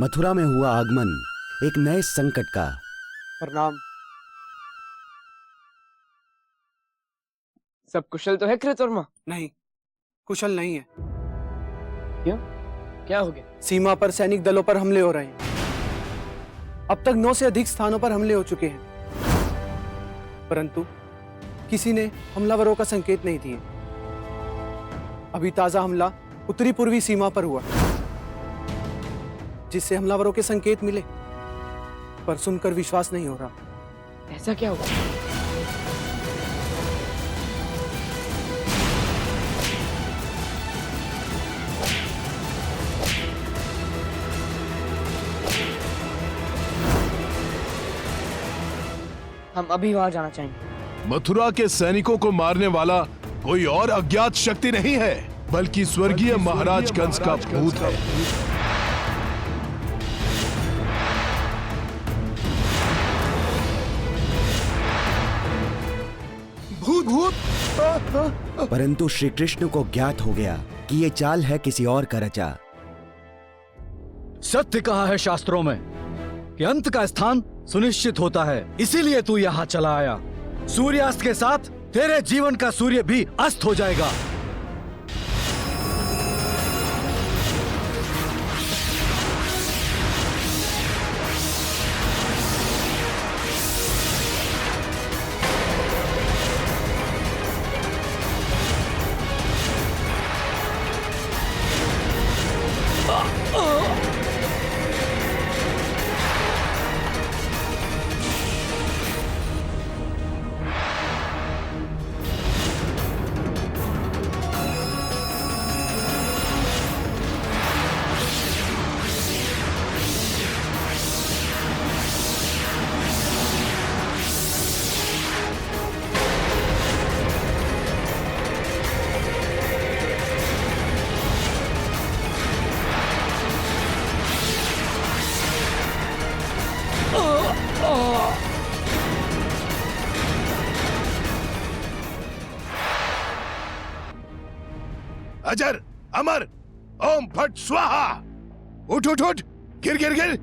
मथुरा में हुआ आगमन एक नए संकट का। प्रणाम। सब कुशल तो है कृतवर्मा? नहीं, कुशल नहीं है। क्यों? क्या हो गया? सीमा पर सैनिक दलों पर हमले हो रहे हैं। अब तक 9 से अधिक स्थानों पर हमले हो चुके हैं, परंतु किसी ने हमलावरों का संकेत नहीं दिए। अभी ताजा हमला उत्तरी पूर्वी सीमा पर हुआ, जिससे हमलावरों के संकेत मिले, पर सुनकर विश्वास नहीं हो रहा। ऐसा क्या हुआ? हम अभी वहां जाना चाहेंगे। मथुरा के सैनिकों को मारने वाला कोई और अज्ञात शक्ति नहीं है, बल्कि स्वर्गीय महाराज कंस का भूत है। भूत। परंतु श्री कृष्ण को ज्ञात हो गया कि ये चाल है किसी और का रचा। सत्य कहा है शास्त्रों में कि अंत का स्थान सुनिश्चित होता है, इसीलिए तू यहाँ चला आया। सूर्यास्त के साथ तेरे जीवन का सूर्य भी अस्त हो जाएगा। अजर अमर ओम फट स्वाहा। उठ उठ उठ, गिर गिर गिर,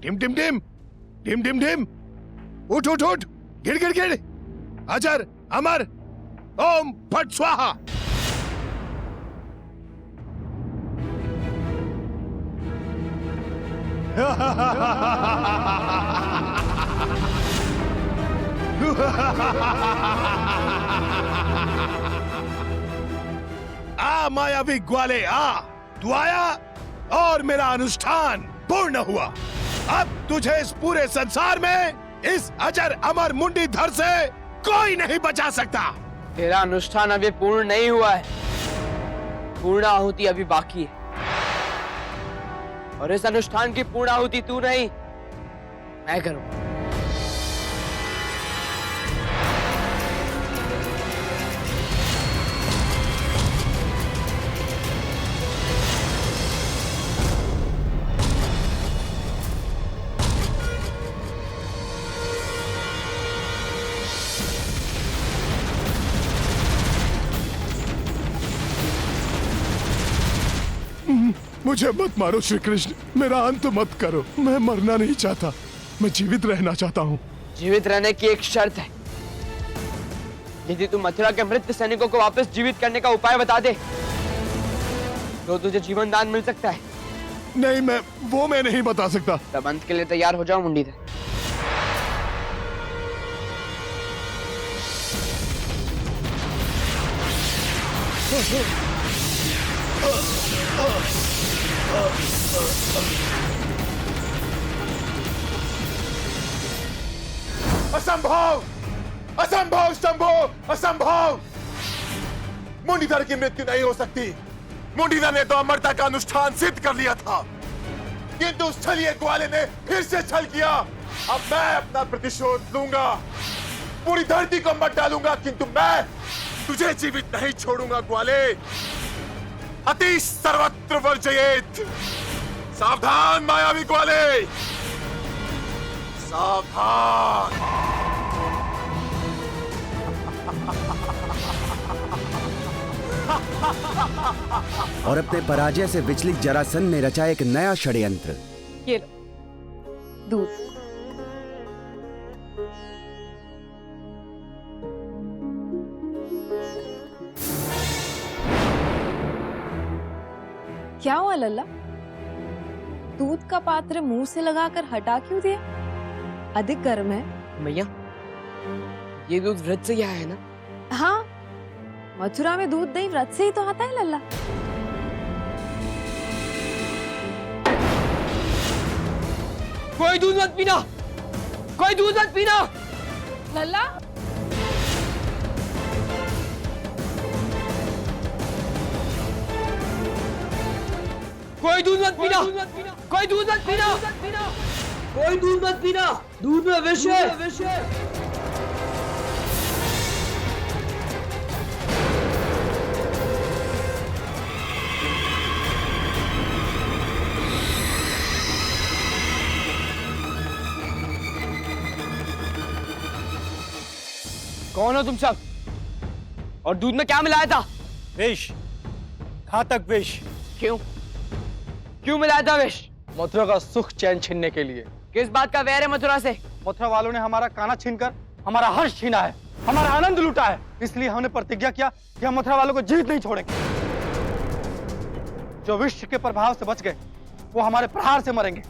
टिम टिम टिम, टिम टिम टिम, उठ उठ उठ, गिर गिर गिर। अजर अमर ओम फट स्वाहा। आ मायावी ग्वाले आ, तू आया और मेरा अनुष्ठान पूर्ण हुआ। अब तुझे इस पूरे संसार में इस अजर अमर मुंडीधर से कोई नहीं बचा सकता। तेरा अनुष्ठान अभी पूर्ण नहीं हुआ है, पूर्ण आहुति अभी बाकी है। और इस अनुष्ठान की पूर्ण आहुति तू नहीं, मैं करूं। मुझे मत मारो श्री कृष्ण, मेरा अंत मत करो। मैं मरना नहीं चाहता, मैं जीवित रहना चाहता हूँ। जीवित रहने की एक शर्त है। यदि तू मथुरा के मृत सैनिकों को वापस जीवित करने का उपाय बता दे तो तुझे जीवन दान मिल सकता है। नहीं, मैं नहीं बता सकता। तब अंत के लिए तैयार हो जाओ मुंडीधर। असंभव, असंभव शंभो, असंभव। मुंडीधर की मृत्यु नहीं हो सकती। मुंडीधर ने तो अमरता का अनुष्ठान सिद्ध कर लिया था, किंतु उस छलिए ग्वाले ने फिर से छल किया। अब मैं अपना प्रतिशोध लूंगा, पूरी धरती को मत डालूंगा, किंतु मैं तुझे जीवित नहीं छोड़ूंगा ग्वाले। अति सर्वत्र वर्जयेत। सावधान मायावी ग्वाले, सावधान। और अपने पराजय से विचलित जरासंध ने रचा एक नया षड्यंत्र। ये लो दूध। क्या हुआ लल्ला? दूध का पात्र मुंह से लगाकर हटा क्यों दिया? अधिक गर्म है। मैया, ये दूध व्रत से ही आया है ना? हाँ, मथुरा में दूध दही व्रत से ही तो आता है लल्ला। कोई दूध मत पीना, कोई दूध मत पीना। लल्ला कोई दूध मत पीना, कोई दूध मत पीना, कोई दूध मत पीना। दूध में विष है। कौन हो तुम सब? और दूध में क्या मिलाया था? विष, घातक विष। क्यों? क्यों मिलाया था विष? मथुरा का सुख चैन छीनने के लिए। किस बात का वैर है मथुरा से? मथुरा वालों ने हमारा काना छीनकर हमारा हर्ष छीना है, हमारा आनंद लूटा है। इसलिए हमने प्रतिज्ञा किया कि हम मथुरा वालों को जीवित नहीं छोड़ेंगे। जो विष के प्रभाव से बच गए वो हमारे प्रहार से मरेंगे।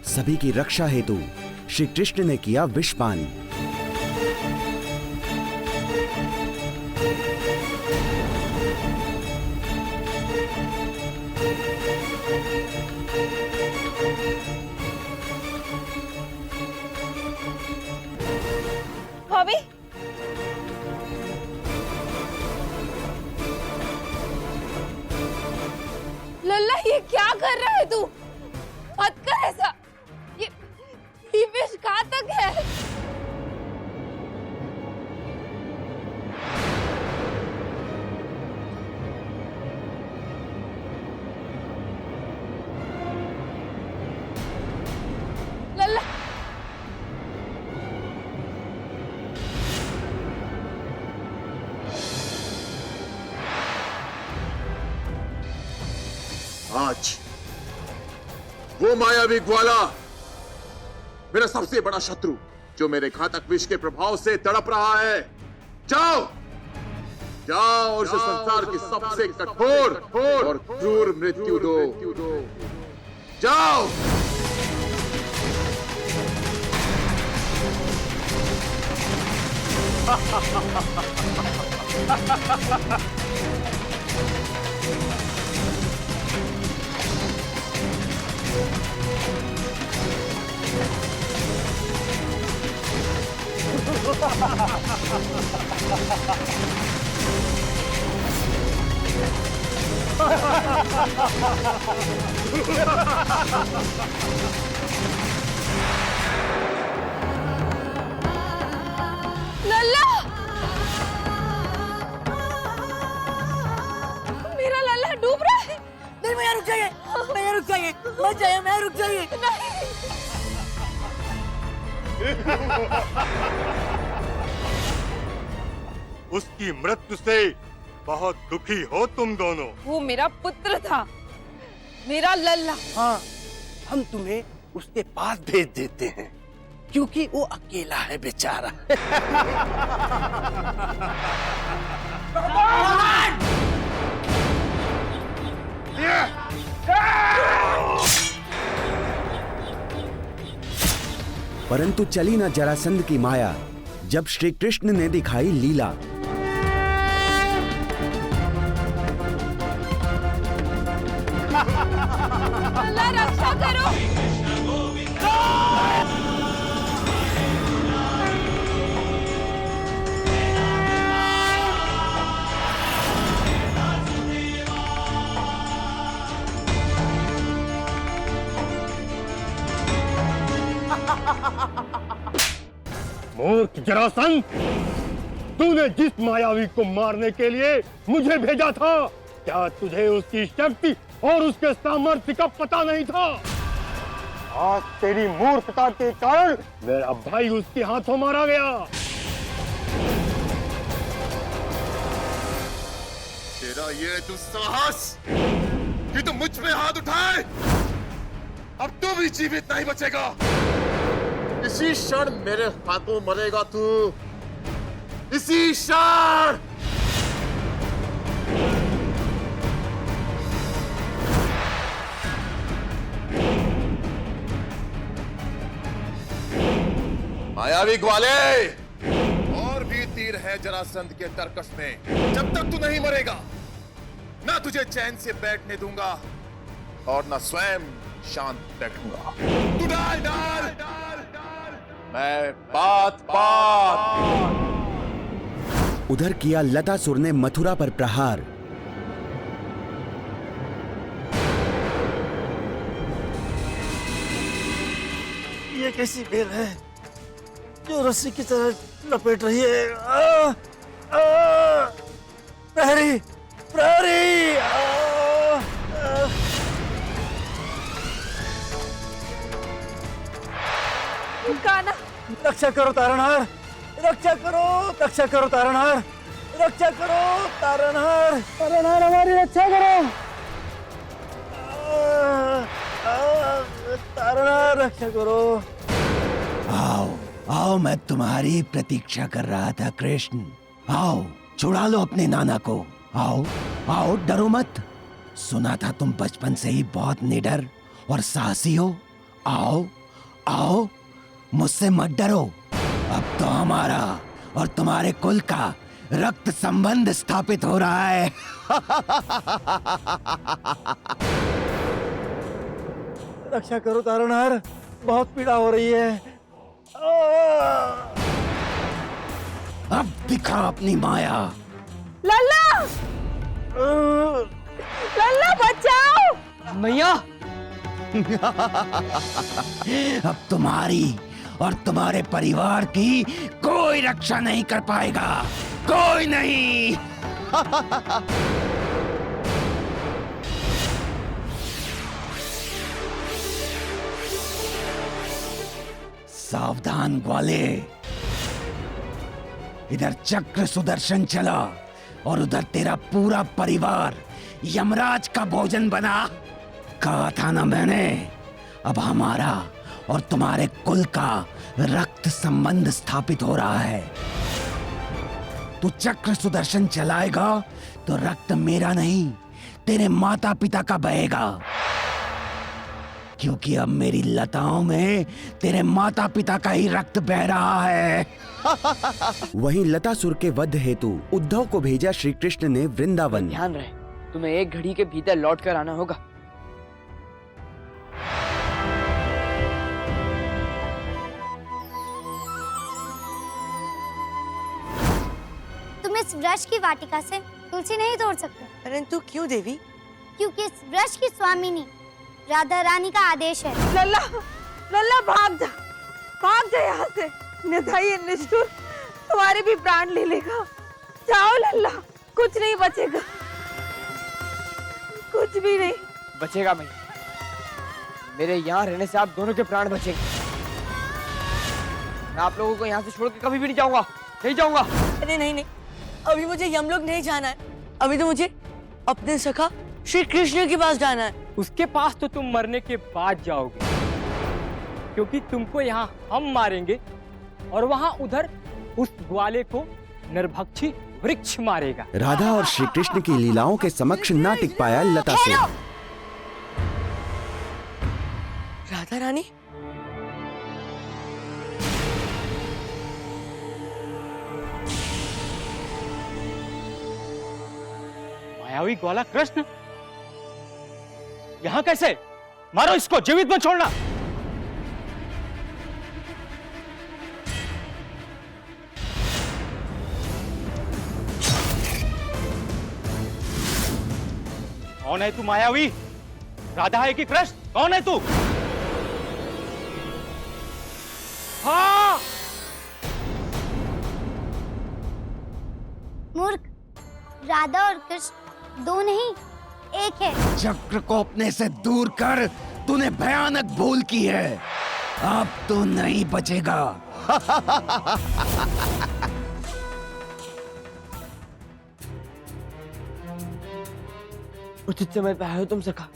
सभी की रक्षा हेतु श्री कृष्ण ने किया विषपान। भाभी, लल्ला ये क्या कर रहा है तू? मत कर ऐसा, ये विष घातक है। लल्ला आज वो मायावी ग्वाला, मेरा सबसे बड़ा शत्रु, जो मेरे घातक विष के प्रभाव से तड़प रहा है, जाओ जाओ और उसे संसार की सबसे कठोर और क्रूर मृत्यु दो। जाओ। लल्ला, मेरा लल्ला डूब रहा है। नहीं, मैं रुक जाइए, मैं रुक जाइए, मत जाइए, मैं रुक जाइए। नहीं, उसकी मृत्यु से बहुत दुखी हो तुम दोनों। वो मेरा पुत्र था, मेरा लल्ला। हाँ, हम तुम्हें उसके पास भेज देते हैं क्योंकि वो अकेला है बेचारा। परंतु चली न जरासंध की माया जब श्री कृष्ण ने दिखाई लीला। लल्ला रक्षा करो। मूर्ख जरासंध, तूने जिस मायावी को मारने के लिए मुझे भेजा था, क्या तुझे उसकी शक्ति और उसके सामर्थ्य का पता नहीं था? आज तेरी मूर्खता के कारण मेरा भाई उसके हाथों मारा गया। तेरा ये दुस्साहस कि तुम मुझ पे हाथ उठाए, अब तू भी जीवित नहीं बचेगा। इसी क्षण मेरे हाथों मरेगा तू, इसी क्षण। मायावी ग्वाले, और भी तीर है जरासंध के तरकश में। जब तक तू नहीं मरेगा, ना तुझे चैन से बैठने दूंगा और ना स्वयं शांत बैठूंगा। तू डाल डाल डाल डाल, मैं बात बात। उधर किया लतासुर ने मथुरा पर प्रहार। ये कैसी बेल है जो रस्सी की तरह लपेट रही है? प्रहरी, प्रहरी! काना, रक्षा करो तारणहार, रक्षा करो, रक्षा करो तारणहार, रक्षा करो तारणहार, तारणहार हमारी रक्षा करो। तारणहार रक्षा करो। आओ आओ, मैं तुम्हारी प्रतीक्षा कर रहा था कृष्ण। आओ, छुड़ा लो अपने नाना को। आओ आओ, डरो मत। सुना था तुम बचपन से ही बहुत निडर और साहसी हो। आओ आओ, मुझसे मत डरो। अब तो हमारा और तुम्हारे कुल का रक्त संबंध स्थापित हो रहा है। रक्षा करो तारणहार, बहुत पीड़ा हो रही है। अब दिखा अपनी माया। लल्ला, लल्ला बचाओ! मैया, अब तुम्हारी और तुम्हारे परिवार की कोई रक्षा नहीं कर पाएगा, कोई नहीं। सावधान ग्वाले, इधर चक्र सुदर्शन चला और उधर तेरा पूरा परिवार यमराज का भोजन बना। कहा था ना मैंने, अब हमारा और तुम्हारे कुल का रक्त संबंध स्थापित हो रहा है। तू चक्र सुदर्शन चलाएगा तो रक्त मेरा नहीं, तेरे माता पिता का बहेगा, क्योंकि अब मेरी लताओं में तेरे माता पिता का ही रक्त बह रहा है। वहीं लतासुर के वध हेतु उद्धव को भेजा श्री कृष्ण ने वृंदावन। ध्यान रहे, तुम्हें एक घड़ी के भीतर लौट कर आना होगा। तुम इस वृक्ष की वाटिका से तुलसी नहीं तोड़ सकते। परंतु क्यों देवी? क्योंकि इस वृक्ष की स्वामिनी राधा रानी का आदेश है। लल्ला, लल्ला भाग जा यहाँ से। निधाई निष्ठुर तुम्हारे भी प्राण ले लेगा। जाओ लल्ला, कुछ नहीं बचेगा, कुछ भी नहीं बचेगा। मैं मेरे यहाँ रहने से आप दोनों के प्राण बचेंगे। मैं आप लोगों को यहाँ से छोड़ के कभी भी नहीं जाऊंगा, नहीं जाऊंगा। अरे नहीं नहीं, अभी मुझे यमलोक नहीं जाना है। अभी तो मुझे अपने सखा श्री कृष्ण के पास जाना है। उसके पास तो तुम मरने के बाद जाओगे, क्योंकि तुमको यहाँ हम मारेंगे और वहाँ उधर उस ग्वाले को नरभक्षी वृक्ष मारेगा। राधा और श्री कृष्ण की लीलाओं के समक्ष ना टिक पाया लतासुर। राधा रानी, मायावी ग्वाला कृष्ण यहाँ कैसे? मारो इसको, जीवित मत छोड़ना। कौन है तू मायावी? राधा है कि कृष्ण? कौन है तू? हाँ, मूर्ख, राधा और कृष्ण दो नहीं एक है। चक्र को अपने से दूर कर, तूने भयानक भूल की है। अब तो नहीं बचेगा। उचित समय पे आए हो तुम सखा।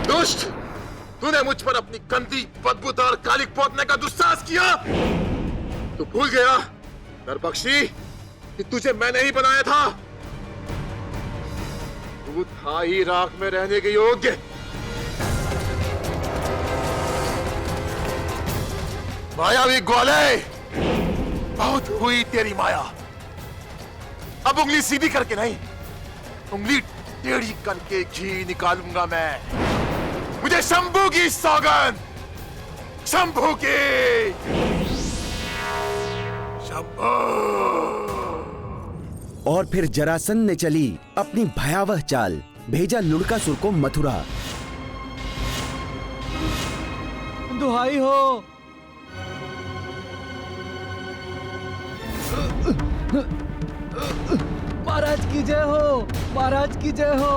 दुष्ट, तूने मुझ पर अपनी गंदी बदबूदार कालिक पोतने का दुस्साहस किया। तू भूल गया नरबक्षी कि तुझे मैंने ही बनाया था। तू था ही राख में रहने के योग्य। मायावी ग्वाले, बहुत हुई तेरी माया। अब उंगली सीधी करके नहीं, उंगली टेढ़ी करके घी निकालूंगा मैं। मुझे शंभू की सौगंध, शंभू की। शंभू। और फिर जरासंध ने चली अपनी भयावह चाल, भेजा लुड़कासुर को मथुरा। दुहाई हो, महाराज की जय हो, महाराज की जय हो,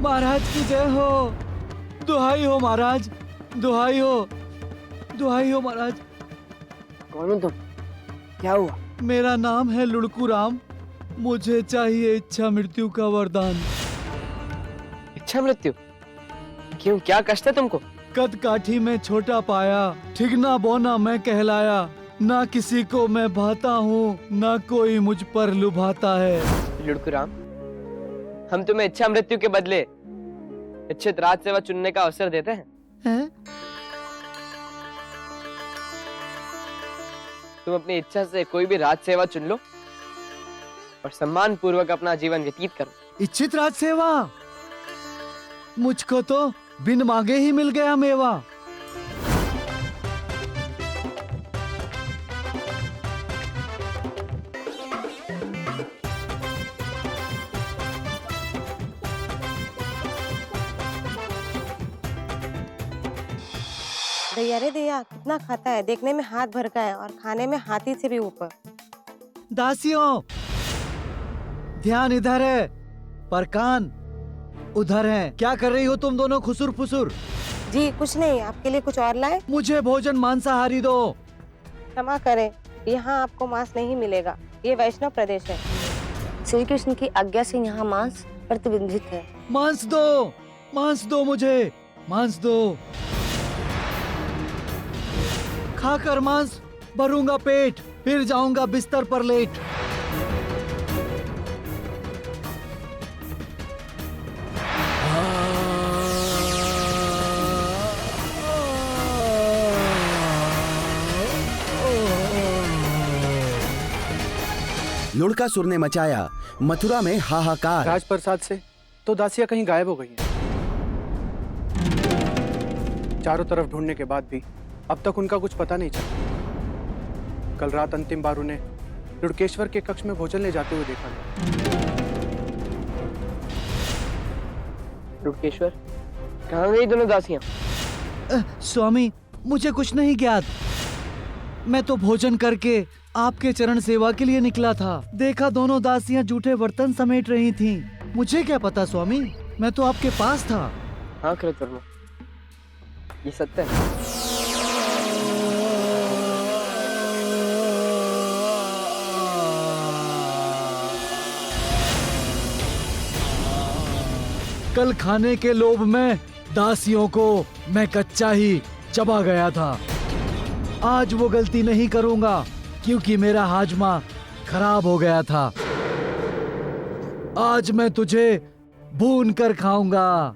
महाराज की जय हो। दुहाई हो महाराज, दुहाई हो, दुहाई हो महाराज। कौन हो तुम? क्या हुआ? मेरा नाम है लुड़कू राम। मुझे चाहिए इच्छा मृत्यु का वरदान। इच्छा मृत्यु? क्यों, क्या कष्ट है तुमको? कद काठी में छोटा पाया, ठिगना बोना मैं कहलाया। ना किसी को मैं भाता हूँ, ना कोई मुझ पर लुभाता है। लुड़कू राम, हम तुम्हें इच्छा मृत्यु के बदले इच्छित राज सेवा चुनने का अवसर देते हैं। तुम अपनी इच्छा से कोई भी राज सेवा चुन लो और सम्मान पूर्वक अपना जीवन व्यतीत करो। इच्छित राज सेवा? मुझको तो बिन मांगे ही मिल गया मेवा। दैया रे दैया, कितना खाता है, देखने में हाथ भर का है और खाने में हाथी से भी ऊपर। दासियों, ध्यान इधर है पर कान उधर है। क्या कर रही हो तुम दोनों खुसुर फुसुर? जी कुछ नहीं, आपके लिए कुछ और लाए? मुझे भोजन मांसाहारी दो। क्षमा करें, यहाँ आपको मांस नहीं मिलेगा, ये वैष्णव प्रदेश है। श्री कृष्ण की आज्ञा से यहाँ मांस प्रतिबंधित है। मांस दो, मांस दो, मुझे मांस दो। खाकर मांस भरूंगा पेट, फिर जाऊंगा बिस्तर पर लेट। लुड़कासुर ने मचाया मथुरा में हाहाकार। राजप्रसाद से तो दासियां कहीं गायब हो गई हैं। चारों तरफ ढूंढने के बाद भी अब तक उनका कुछ पता नहीं चला। कल रात अंतिम बार उन्हें लुड़केश्वर के कक्ष में भोजन ले जाते हुए देखा गया। लुड़केश्वर? कहाँ गई दोनों दासियां? स्वामी, मुझे कुछ नहीं ज्ञात। मैं तो भोजन करके आपके चरण सेवा के लिए निकला था। देखा दोनों दासियां जूठे बर्तन समेट रही थीं। मुझे क्या पता स्वामी, मैं तो आपके पास था। हाँ कृतवर्मा, ये सत्य है। कल खाने के लोभ में दासियों को मैं कच्चा ही चबा गया था। आज वो गलती नहीं करूंगा क्योंकि मेरा हाजमा खराब हो गया था। आज मैं तुझे भून कर खाऊंगा।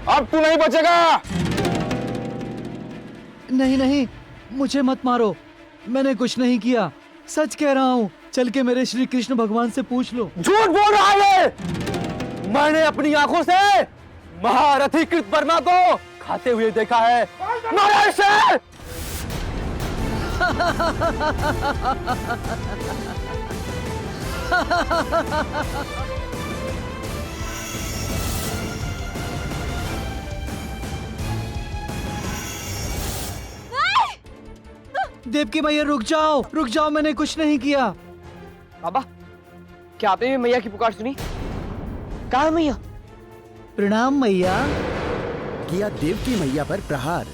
अब तू नहीं बचेगा। नहीं नहीं, मुझे मत मारो, मैंने कुछ नहीं किया, सच कह रहा हूँ। चल के मेरे श्री कृष्ण भगवान से पूछ लो। झूठ बोल रहा है। मैंने अपनी आंखों से महारथी कृतवर्मा को खाते हुए देखा है। मारो इसे। देवकी मैया रुक जाओ, रुक जाओ, मैंने कुछ नहीं किया। बाबा, क्या आपने भी मैया की पुकार सुनी? कहाँ है मैया? प्रणाम मैया। किया देवकी मैया पर प्रहार।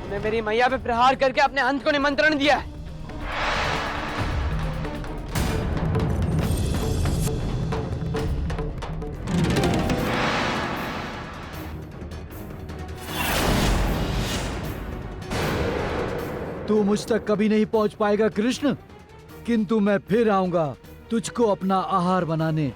तूने मेरी मैया पे प्रहार करके अपने अंत को निमंत्रण दिया है। तू मुझ तक कभी नहीं पहुंच पाएगा कृष्ण, किंतु मैं फिर आऊंगा तुझको अपना आहार बनाने।